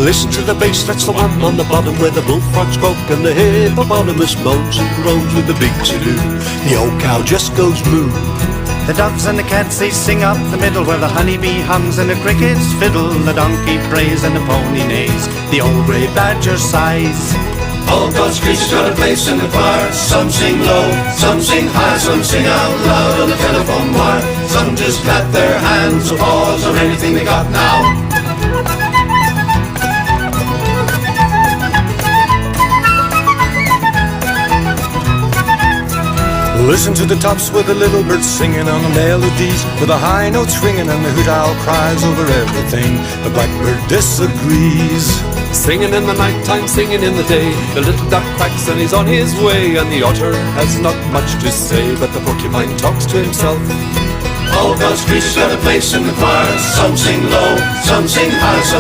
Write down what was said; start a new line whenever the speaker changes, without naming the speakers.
Listen to the bass, that's the one on the bottom where the bullfrogs croak and the hippopotamus moans and groans with the big to-do. The old cow just goes moo.
The doves and the cats, they sing up the middle where the honeybee hums and the crickets fiddle. The donkey brays and the pony neighs, the old grey badger sighs.
All God's creatures got a place in the choir. Some sing low, some sing high, some sing out loud on the telephone wire. Some just clap their hands, applause, or anything they got now.
Listen to the tops with the little birds singing on the melodies, with the high notes ringing and the hoot owl cries over everything. The blackbird disagrees.
Singing in the night time, singing in the day. The little duck quacks and he's on his way, and the otter has not much to say, but the porcupine talks to himself.
All God's creatures got a place in the choir. Some sing low, some sing high, some